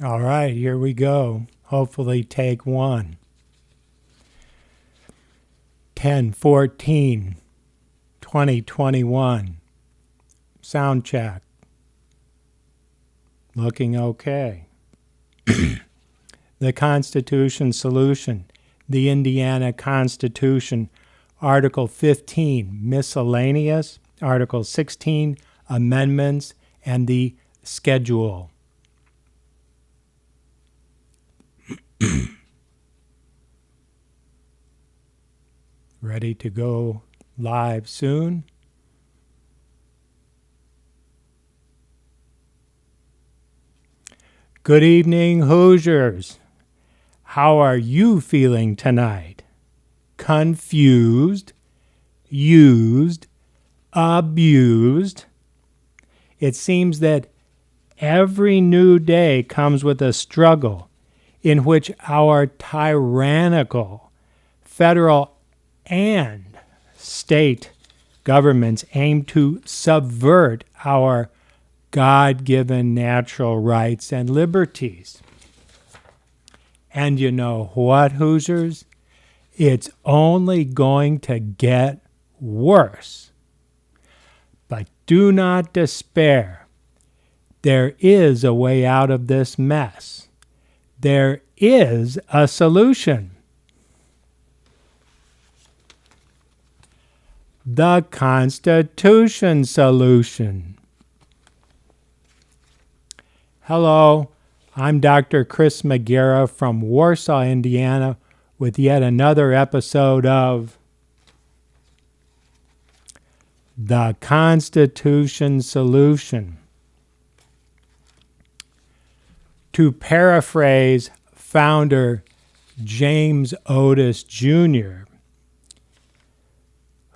All right, here we go. Hopefully take one. 10/14/2021. Sound check. Looking okay. The Constitution Solution. The Indiana Constitution. Article 15, Miscellaneous. Article 16, Amendments. And the Schedule. Ready to go live soon? Good evening, Hoosiers. How are you feeling tonight? Confused, used, abused? It seems that every new day comes with a struggle in which our tyrannical federal and state governments aim to subvert our God-given natural rights and liberties. And you know what, Hoosiers? It's only going to get worse. But do not despair. There is a way out of this mess. There is a solution. The Constitution Solution. Hello, I'm Dr. Chris McGarrah from Warsaw, Indiana, with yet another episode of The Constitution Solution. To paraphrase founder James Otis Jr.,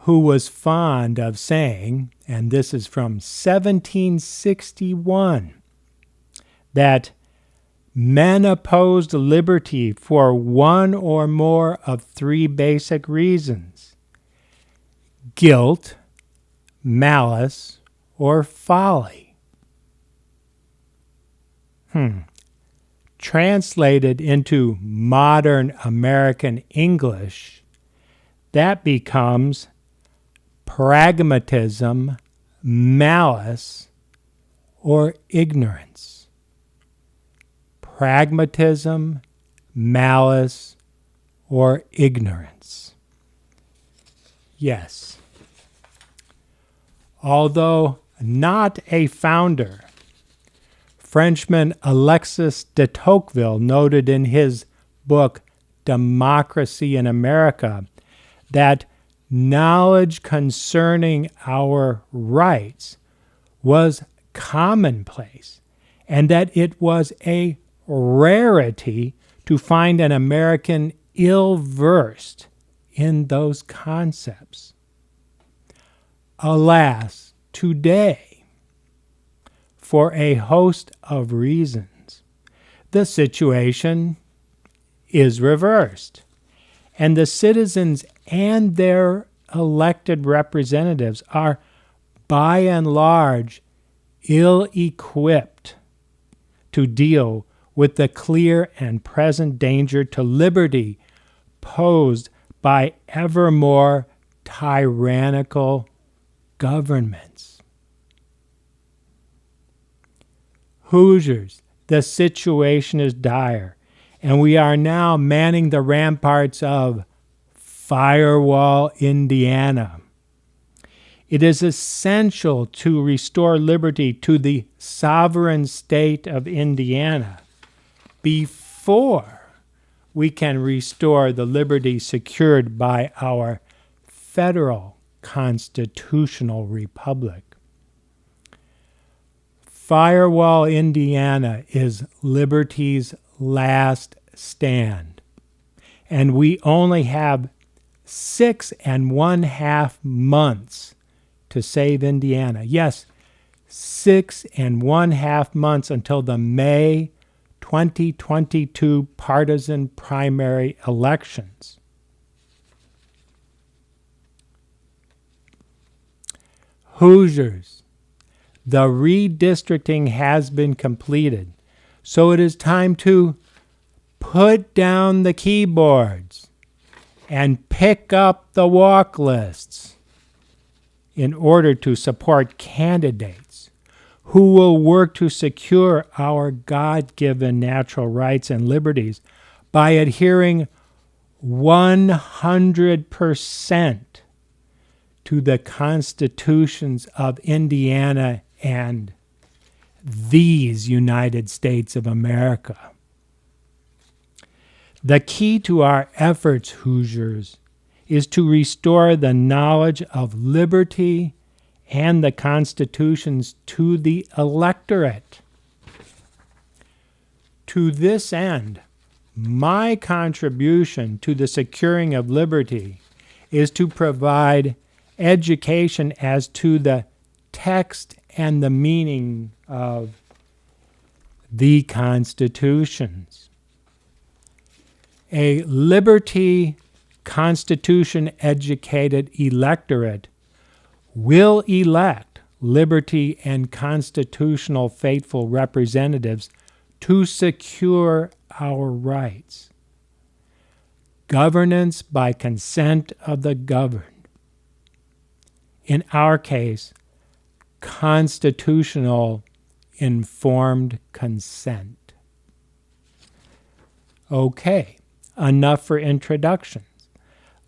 who was fond of saying, and this is from 1761, that men opposed liberty for one or more of three basic reasons: guilt, malice, or folly. Translated into modern American English, that becomes pragmatism, malice, or ignorance. Pragmatism, malice, or ignorance. Yes. Although not a founder, Frenchman Alexis de Tocqueville noted in his book Democracy in America that knowledge concerning our rights was commonplace and that it was a rarity to find an American ill-versed in those concepts. Alas, today, for a host of reasons, the situation is reversed, and the citizens and their elected representatives are, by and large, ill-equipped to deal with the clear and present danger to liberty posed by ever more tyrannical governments. Hoosiers, the situation is dire, and we are now manning the ramparts of Firewall, Indiana. It is essential to restore liberty to the sovereign state of Indiana before we can restore the liberty secured by our federal constitutional republic. Firewall, Indiana is liberty's last stand, and we only have 6.5 months to save Indiana. Yes, 6.5 months until the May 2022 partisan primary elections. Hoosiers, the redistricting has been completed, So it is time to put down the keyboards and pick up the walk lists in order to support candidates who will work to secure our God-given natural rights and liberties by adhering 100% to the constitutions of Indiana and these United States of America. The key to our efforts, Hoosiers, is to restore the knowledge of liberty and the constitutions to the electorate. To this end, my contribution to the securing of liberty is to provide education as to the text and the meaning of the constitutions. A liberty constitution educated electorate will elect liberty and constitutional faithful representatives to secure our rights. Governance by consent of the governed. In our case, constitutional informed consent. Okay, enough for introductions.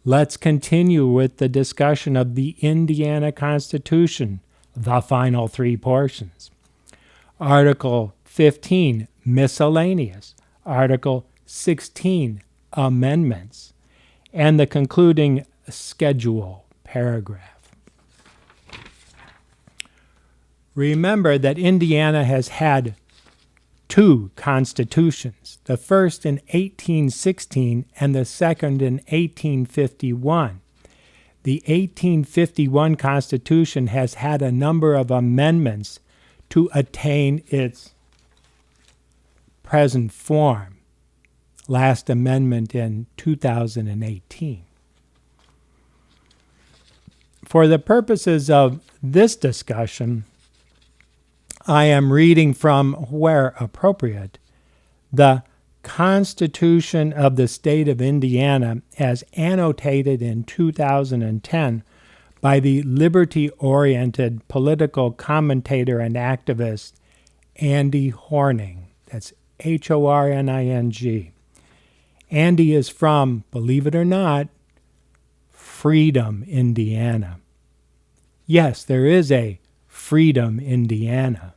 Let's continue with the discussion of the Indiana Constitution, the final three portions. Article 15, miscellaneous. Article 16, amendments. And the concluding schedule paragraph. Remember that Indiana has had two constitutions, the first in 1816 and the second in 1851. The 1851 Constitution has had a number of amendments to attain its present form, last amendment in 2018. For the purposes of this discussion, I am reading from, where appropriate, the Constitution of the State of Indiana as annotated in 2010 by the liberty-oriented political commentator and activist Andy Horning. That's Horning. Andy is from, believe it or not, Freedom, Indiana. Yes, there is a Freedom, Indiana.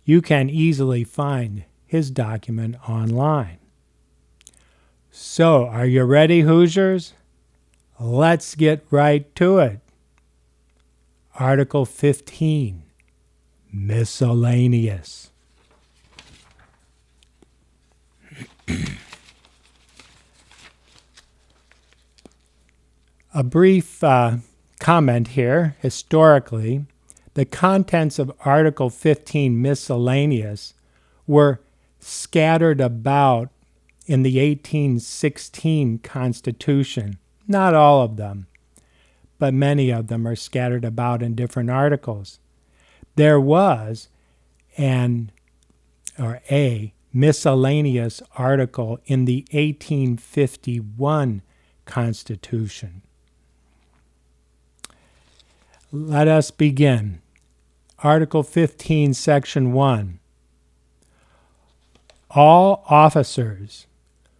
You can easily find his document online. So, are you ready, Hoosiers? Let's get right to it. Article 15, miscellaneous. A brief comment here. Historically, the contents of Article 15, miscellaneous, were scattered about in the 1816 Constitution. Not all of them, but many of them are scattered about in different articles. There was a miscellaneous article in the 1851 Constitution. Let us begin. Article 15, Section 1. All officers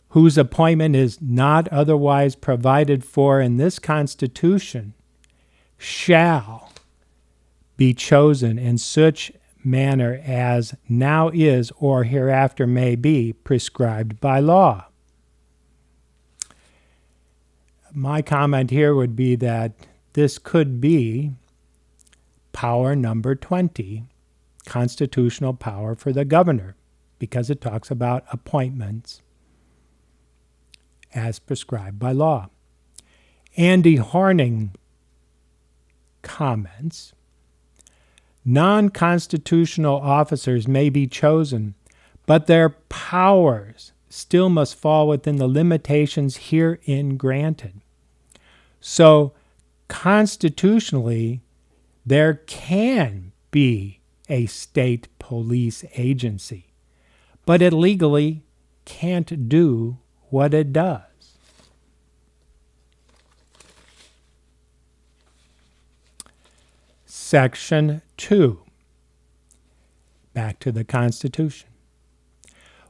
whose appointment is not otherwise provided for in this Constitution shall be chosen in such manner as now is or hereafter may be prescribed by law. My comment here would be that this could be power number 20, constitutional power for the governor, because it talks about appointments as prescribed by law. Andy Horning comments, non-constitutional officers may be chosen, but their powers still must fall within the limitations herein granted. So, constitutionally, there can be a state police agency, but it legally can't do what it does. Section 2. Back to the Constitution.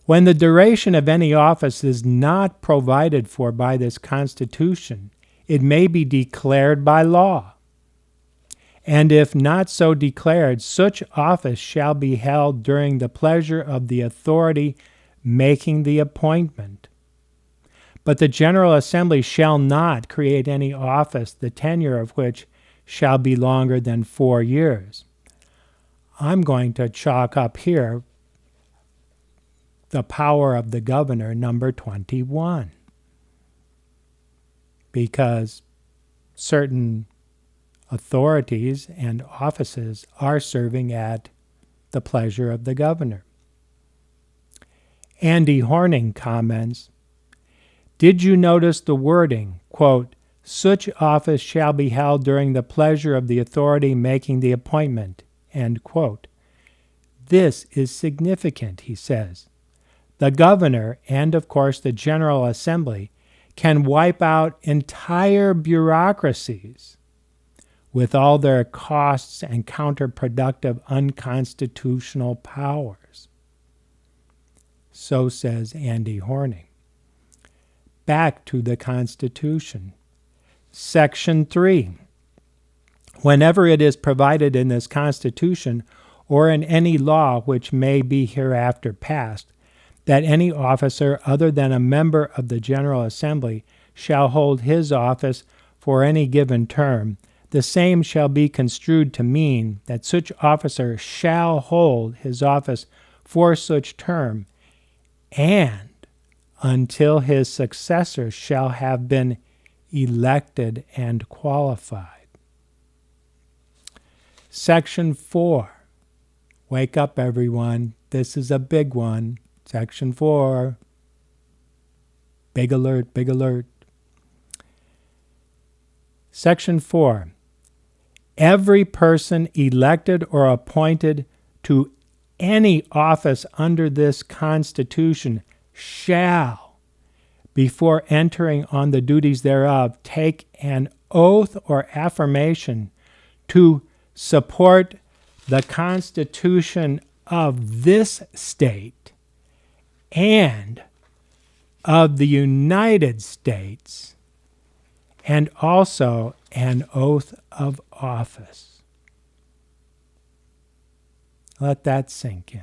When the duration of any office is not provided for by this Constitution, it may be declared by law. And if not so declared, such office shall be held during the pleasure of the authority making the appointment. But the General Assembly shall not create any office, the tenure of which shall be longer than 4 years. I'm going to chalk up here the power of the governor, number 21, because certain authorities and offices are serving at the pleasure of the governor. Andy Horning comments, "Did you notice the wording, quote, such office shall be held during the pleasure of the authority making the appointment, end quote. This is significant," he says. The governor and, of course, the General Assembly can wipe out entire bureaucracies with all their costs and counterproductive unconstitutional powers. So says Andy Horning. Back to the Constitution. Section 3. Whenever it is provided in this Constitution or in any law which may be hereafter passed, that any officer other than a member of the General Assembly shall hold his office for any given term, the same shall be construed to mean that such officer shall hold his office for such term, and until his successor shall have been elected and qualified. Section 4. Wake up, everyone. This is a big one. Section 4. Big alert, big alert. Section 4. Every person elected or appointed to any office under this Constitution shall, before entering on the duties thereof, take an oath or affirmation to support the Constitution of this state and of the United States, and also an oath of office. Let that sink in.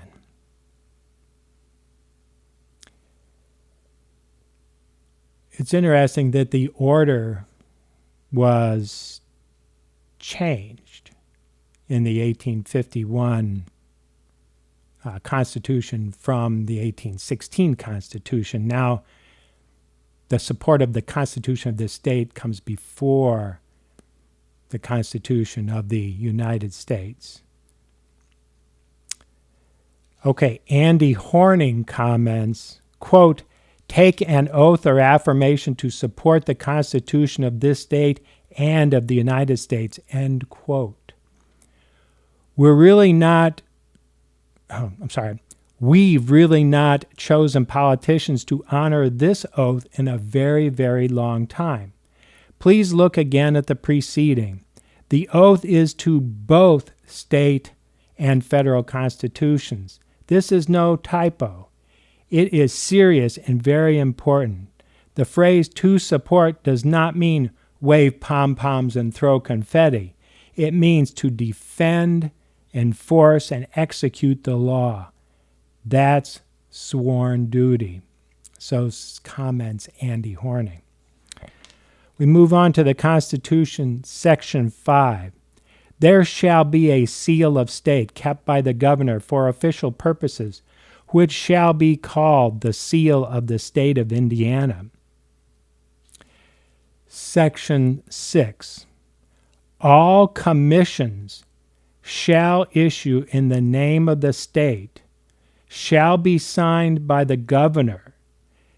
It's interesting that the order was changed in the 1851 Constitution from the 1816 Constitution. Now, the support of the Constitution of this state comes before the Constitution of the United States. Okay, Andy Horning comments, quote, take an oath or affirmation to support the Constitution of this state and of the United States, end quote. We've really not chosen politicians to honor this oath in a very, very long time. Please look again at the preceding. The oath is to both state and federal constitutions. This is no typo. It is serious and very important. The phrase to support does not mean wave pom-poms and throw confetti. It means to defend, enforce, and execute the law. That's sworn duty. So comments Andy Horning. We move on to the Constitution, Section 5. There shall be a seal of state kept by the governor for official purposes, which shall be called the seal of the state of Indiana. Section 6. All commissions shall issue in the name of the state, shall be signed by the governor,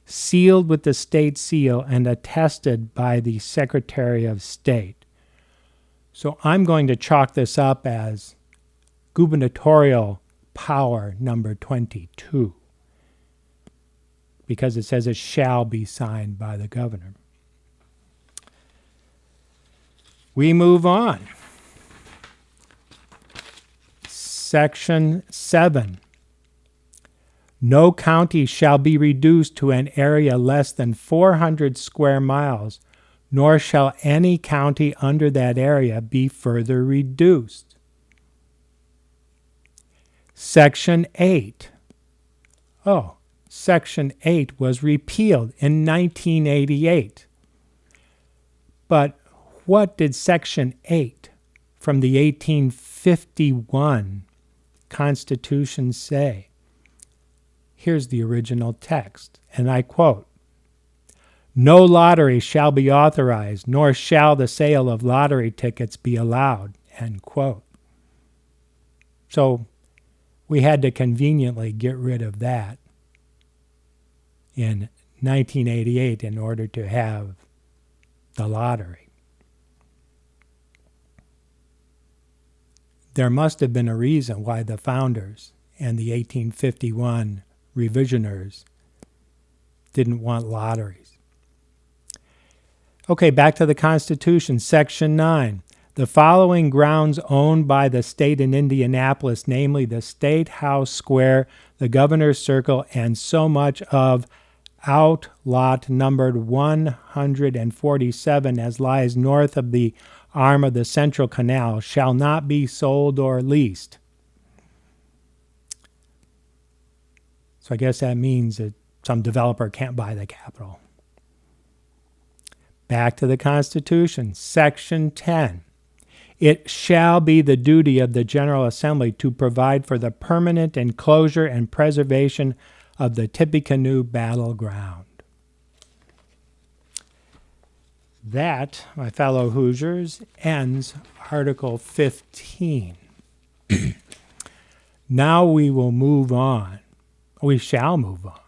sealed with the state seal, and attested by the Secretary of State. So I'm going to chalk this up as gubernatorial power number 22, because it says it shall be signed by the governor. We move on. Section 7. No county shall be reduced to an area less than 400 square miles, nor shall any county under that area be further reduced. Section 8. Section 8 was repealed in 1988. But what did Section 8 from the 1851 Constitution say? Here's the original text, and I quote, "No lottery shall be authorized, nor shall the sale of lottery tickets be allowed," end quote. So we had to conveniently get rid of that in 1988 in order to have the lottery. There must have been a reason why the founders and the 1851 revisioners didn't want lotteries. Okay, back to the Constitution, Section 9. The following grounds owned by the state in Indianapolis, namely the State House Square, the Governor's Circle, and so much of outlot numbered 147 as lies north of the arm of the Central Canal, shall not be sold or leased. So I guess that means that some developer can't buy the Capitol. Back to the Constitution, Section 10. It shall be the duty of the General Assembly to provide for the permanent enclosure and preservation of the Tippecanoe battleground. That, my fellow Hoosiers, ends Article 15. Now we will move on. We shall move on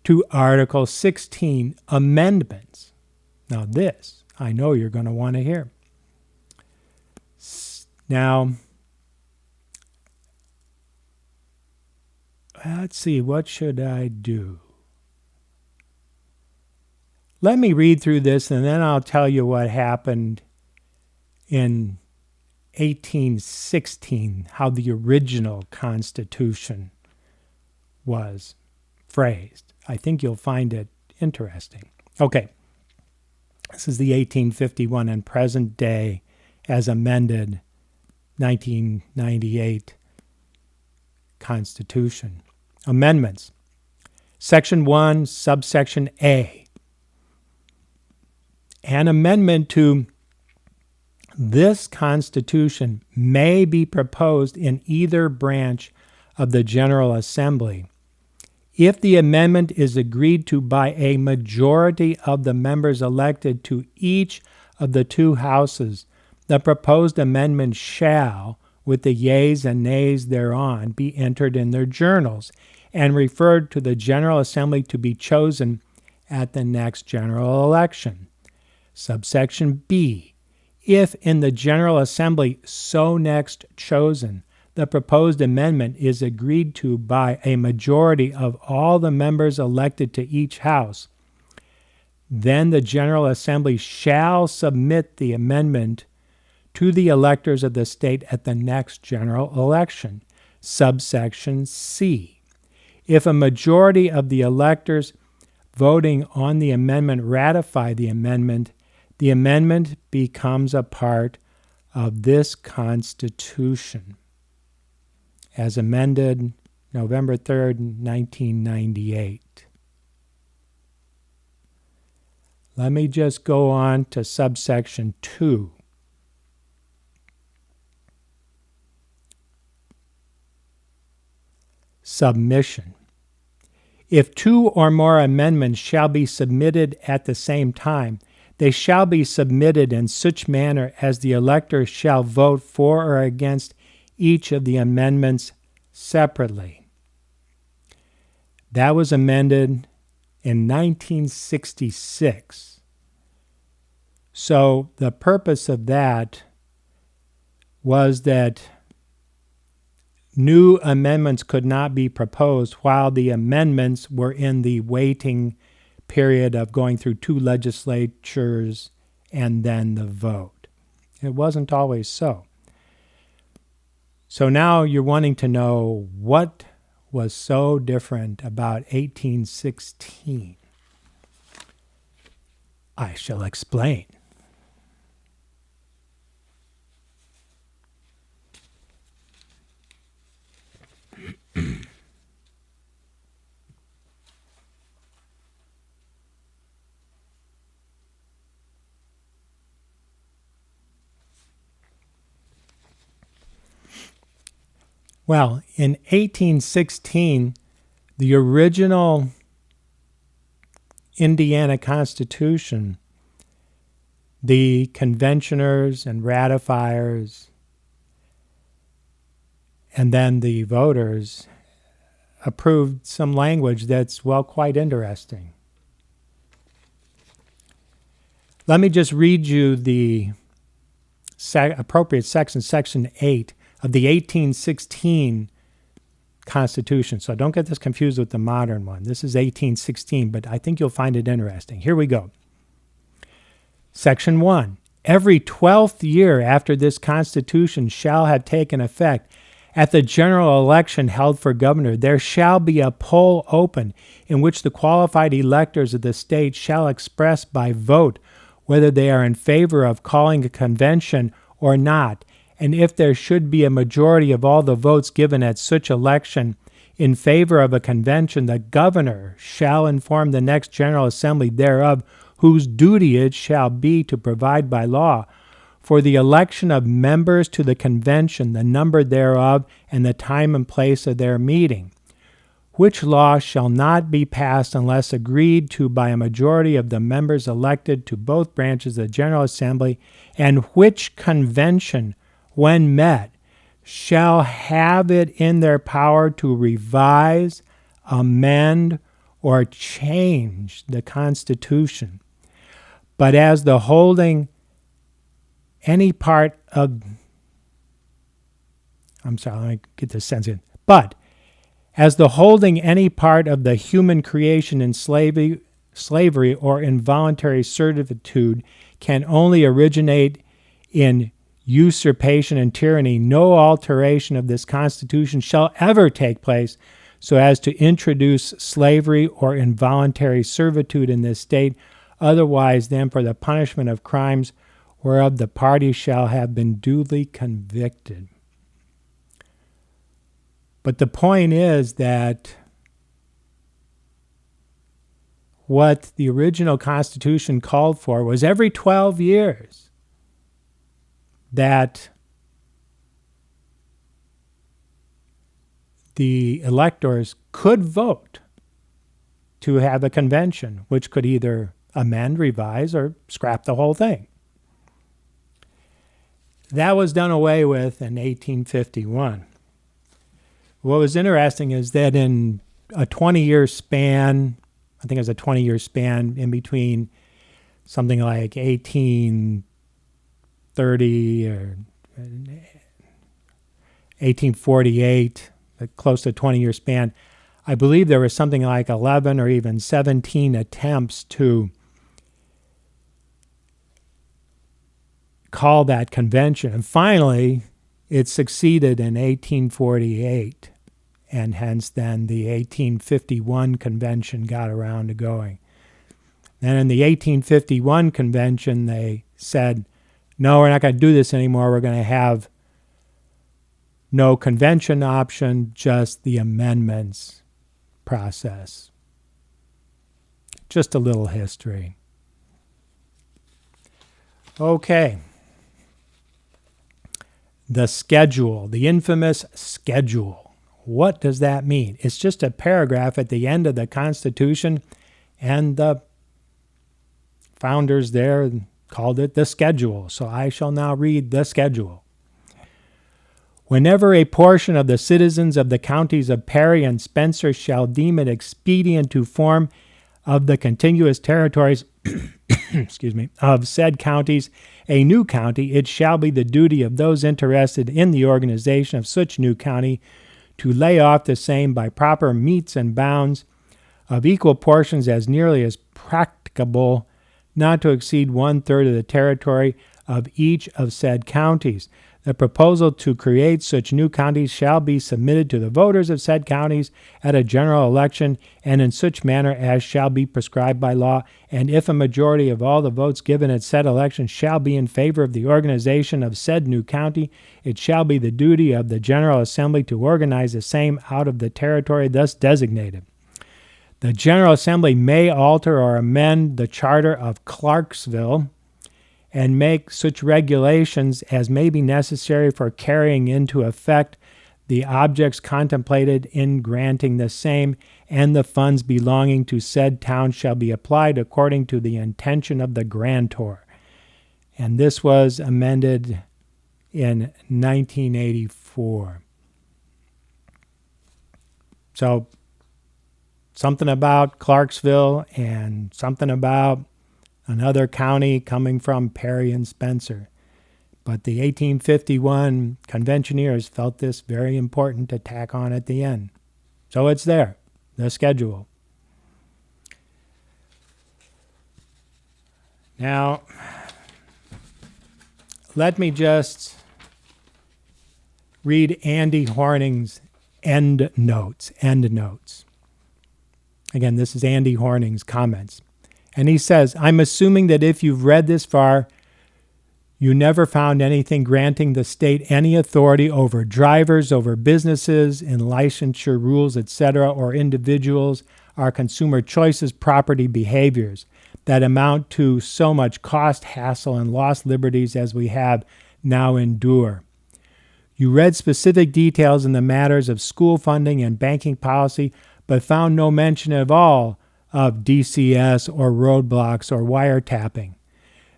to Article 16, Amendments. Now this, I know you're going to want to hear. Now, let's see, what should I do? Let me read through this and then I'll tell you what happened in 1816, how the original Constitution was phrased. I think you'll find it interesting. Okay, this is the 1851 and present day as amended 1998 Constitution. Amendments. Section 1, subsection A. An amendment to this Constitution may be proposed in either branch of the General Assembly if the amendment is agreed to by a majority of the members elected to each of the two houses. The proposed amendment shall, with the yeas and nays thereon, be entered in their journals and referred to the General Assembly to be chosen at the next general election. Subsection B. If in the General Assembly so next chosen, the proposed amendment is agreed to by a majority of all the members elected to each house, then the General Assembly shall submit the amendment to the electors of the state at the next general election. Subsection C. If a majority of the electors voting on the amendment ratify the amendment becomes a part of this Constitution, as amended November 3rd, 1998. Let me just go on to subsection 2. Submission. If two or more amendments shall be submitted at the same time, they shall be submitted in such manner as the electors shall vote for or against each of the amendments separately. That was amended in 1966. So the purpose of that was that new amendments could not be proposed while the amendments were in the waiting period of going through two legislatures and then the vote. It wasn't always so. So now you're wanting to know what was so different about 1816. I shall explain. Well, in 1816, the original Indiana Constitution, the conventioners and ratifiers, and then the voters approved some language that's, well, quite interesting. Let me just read you the appropriate section, Section 8 of the 1816 Constitution. So don't get this confused with the modern one. This is 1816, but I think you'll find it interesting. Here we go. Section 1. Every 12th year after this Constitution shall have taken effect, at the general election held for governor, there shall be a poll open in which the qualified electors of the state shall express by vote whether they are in favor of calling a convention or not, and if there should be a majority of all the votes given at such election in favor of a convention, the governor shall inform the next General Assembly thereof, whose duty it shall be to provide by law for the election of members to the convention, the number thereof, and the time and place of their meeting, which law shall not be passed unless agreed to by a majority of the members elected to both branches of the General Assembly, and which convention, when met, shall have it in their power to revise, amend, or change the Constitution. But as the holding any part of, let me get this sentence in. But as the holding any part of the human creation in slavery or involuntary servitude can only originate in usurpation and tyranny, no alteration of this Constitution shall ever take place so as to introduce slavery or involuntary servitude in this state, otherwise than for the punishment of crimes whereof the party shall have been duly convicted. But the point is that what the original Constitution called for was every 12 years that the electors could vote to have a convention, which could either amend, revise, or scrap the whole thing. That was done away with in 1851. What was interesting is that in a 20-year span, I think it was a 20-year span in between something like 1830 or 1848, close to a 20-year span, I believe there was something like 11 or even 17 attempts to call that convention. And finally, it succeeded in 1848, and hence then the 1851 convention got around to going. Then in the 1851 convention, they said, no, we're not going to do this anymore. We're going to have no convention option, just the amendments process. Just a little history. Okay. The schedule, the infamous schedule. What does that mean? It's just a paragraph at the end of the Constitution, and the founders there called it the schedule. So I shall now read the schedule. Whenever a portion of the citizens of the counties of Perry and Spencer shall deem it expedient to form of the contiguous territories excuse me, of said counties a new county, it shall be the duty of those interested in the organization of such new county to lay off the same by proper metes and bounds of equal portions as nearly as practicable, not to exceed 1/3 of the territory of each of said counties. The proposal to create such new counties shall be submitted to the voters of said counties at a general election and in such manner as shall be prescribed by law, and if a majority of all the votes given at said election shall be in favor of the organization of said new county, it shall be the duty of the General Assembly to organize the same out of the territory thus designated. The General Assembly may alter or amend the charter of Clarksville and make such regulations as may be necessary for carrying into effect the objects contemplated in granting the same, and the funds belonging to said town shall be applied according to the intention of the grantor. And this was amended in 1984. So something about Clarksville and something about another county coming from Perry and Spencer. But the 1851 conventioneers felt this very important to tack on at the end. So it's there, the schedule. Now, let me just read Andy Horning's end notes. Again, this is Andy Horning's comments. And he says, I'm assuming that if you've read this far, you never found anything granting the state any authority over drivers, over businesses, in licensure rules, etc., or individuals, or consumer choices, property behaviors that amount to so much cost, hassle, and lost liberties as we have now endure. You read specific details in the matters of school funding and banking policy, but found no mention at all of DCS or roadblocks or wiretapping.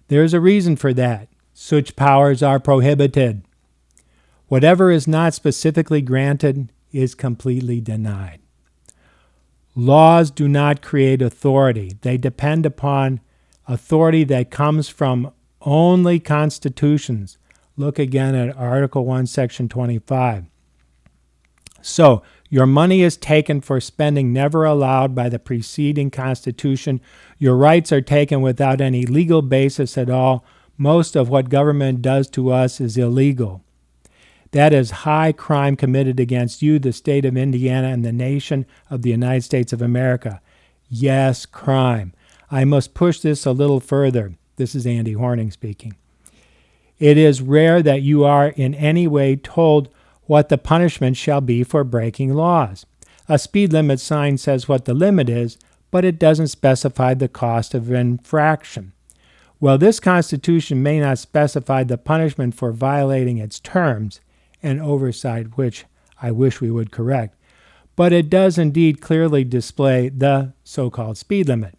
There is a reason for that. Such powers are prohibited. Whatever is not specifically granted is completely denied. Laws do not create authority. They depend upon authority that comes from only constitutions. Look again at Article 1, Section 25. So, your money is taken for spending never allowed by the preceding Constitution. Your rights are taken without any legal basis at all. Most of what government does to us is illegal. That is high crime committed against you, the state of Indiana, and the nation of the United States of America. Yes, crime. I must push this a little further. This is Andy Horning speaking. It is rare that you are in any way told what the punishment shall be for breaking laws. A speed limit sign says what the limit is, but it doesn't specify the cost of infraction. Well, this Constitution may not specify the punishment for violating its terms, an oversight which I wish we would correct, but it does indeed clearly display the so-called speed limit.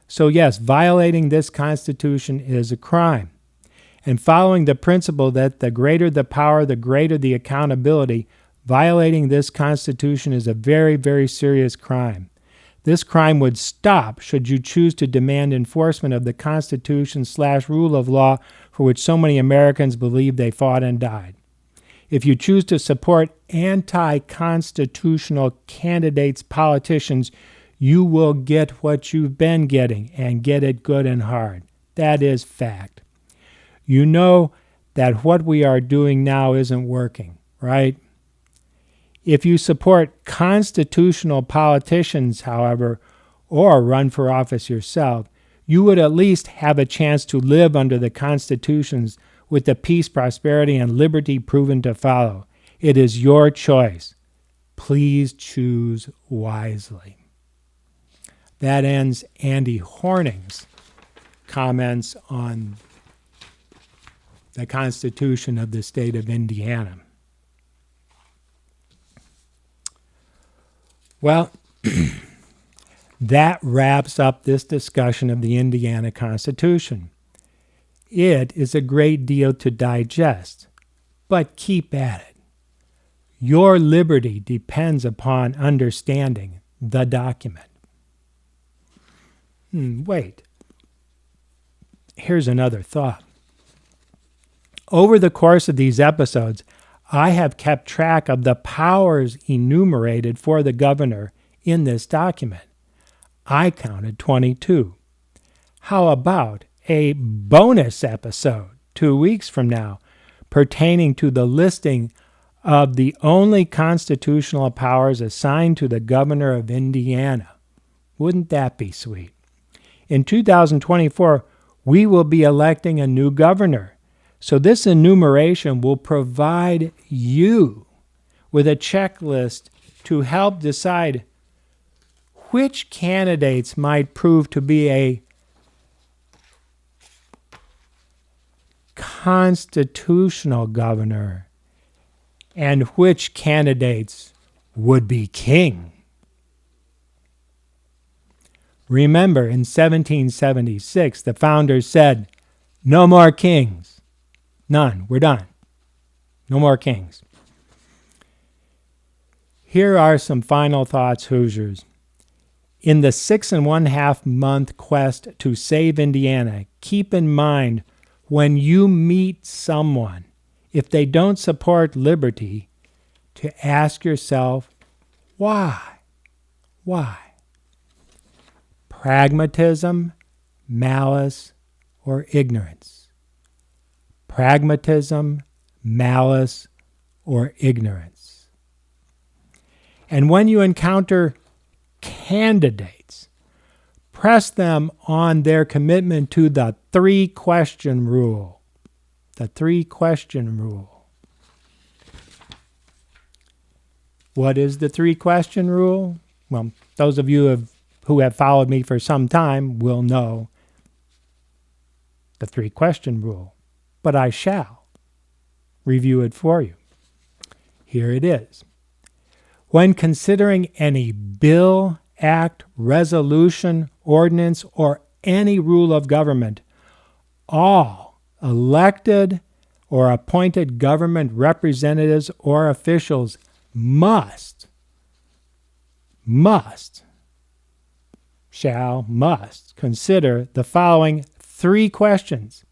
So yes, violating this Constitution is a crime. And following the principle that the greater the power, the greater the accountability, violating this Constitution is a very, very serious crime. This crime would stop should you choose to demand enforcement of the Constitution/rule of law for which so many Americans believe they fought and died. If you choose to support anti-constitutional candidates, politicians, you will get what you've been getting and get it good and hard. That is fact. You know that what we are doing now isn't working, right? If you support constitutional politicians, however, or run for office yourself, you would at least have a chance to live under the constitutions with the peace, prosperity, and liberty proven to follow. It is your choice. Please choose wisely. That ends Andy Horning's comments on the Constitution of the state of Indiana. Well, that wraps up this discussion of the Indiana Constitution. It is a great deal to digest, but keep at it. Your liberty depends upon understanding the document. Wait. Here's another thought. Over the course of these episodes, I have kept track of the powers enumerated for the governor in this document. I counted 22. How about a bonus episode 2 weeks from now pertaining to the listing of the only constitutional powers assigned to the governor of Indiana? Wouldn't that be sweet? In 2024, we will be electing a new governor. So this enumeration will provide you with a checklist to help decide which candidates might prove to be a constitutional governor and which candidates would be king. Remember, in 1776, the founders said, "No more kings. None. We're done. No more kings." Here are some final thoughts, Hoosiers. In the 6.5 month quest to save Indiana, keep in mind when you meet someone, if they don't support liberty, to ask yourself, why? Why? Pragmatism, malice, or ignorance. Pragmatism, malice, or ignorance. And when you encounter candidates, press them on their commitment to the 3-question rule. The 3-question rule. What is the 3-question rule? Well, those of you who have followed me for some time will know the 3-question rule, but I shall review it for you. Here it is. When considering any bill, act, resolution, ordinance, or any rule of government, all elected or appointed government representatives or officials must consider the following 3 questions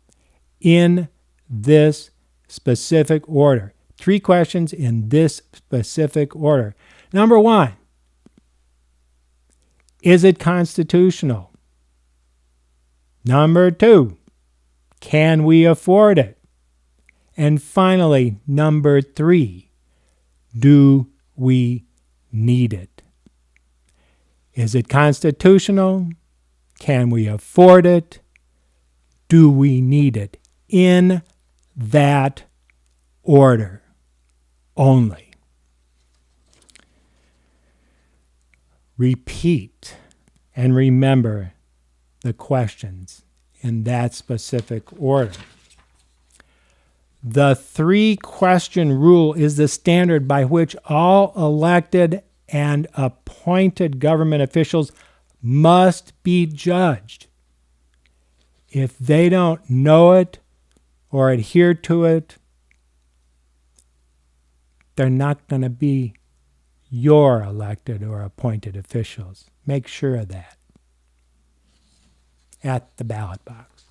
in this specific order. 3 questions in this specific order. Number 1, is it constitutional? Number 2, can we afford it? And finally, number 3, do we need it? Is it constitutional? Can we afford it? Do we need it? In that order only. Repeat and remember the questions in that specific order. The 3-question rule is the standard by which all elected and appointed government officials must be judged. If they don't know it or adhere to it, they're not going to be your elected or appointed officials. Make sure of that at the ballot box.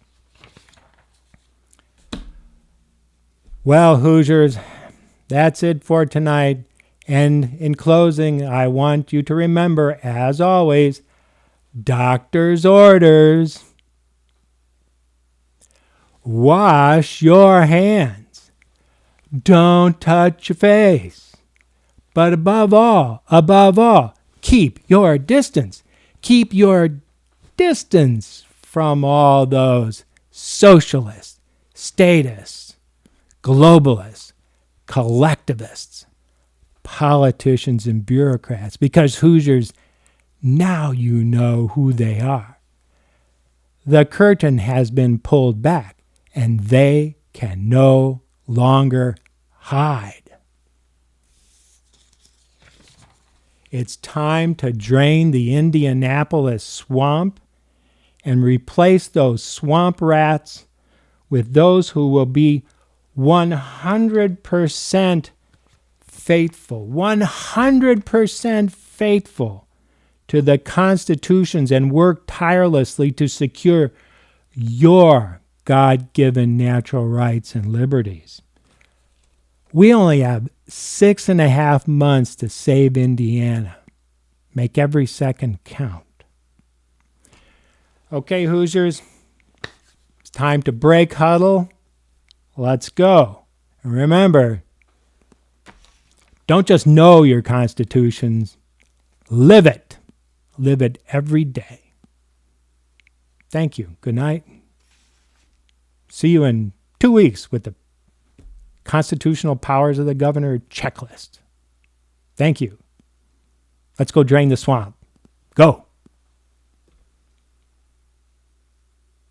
Well, Hoosiers, that's it for tonight. And in closing, I want you to remember, as always, doctor's orders. Wash your hands. Don't touch your face. But above all, keep your distance. Keep your distance from all those socialists, statists, globalists, collectivists, politicians, and bureaucrats. Because Hoosiers, now you know who they are. The curtain has been pulled back, and they can no longer hide. It's time to drain the Indianapolis swamp and replace those swamp rats with those who will be 100% faithful, 100% faithful to the constitutions and work tirelessly to secure your God-given natural rights and liberties. We only have 6.5 months to save Indiana. Make every second count. Okay, Hoosiers, it's time to break huddle. Let's go. And remember, don't just know your constitutions, live it. Live it every day. Thank you. Good night. See you in 2 weeks with the constitutional powers of the governor checklist. Thank you. Let's go drain the swamp. Go.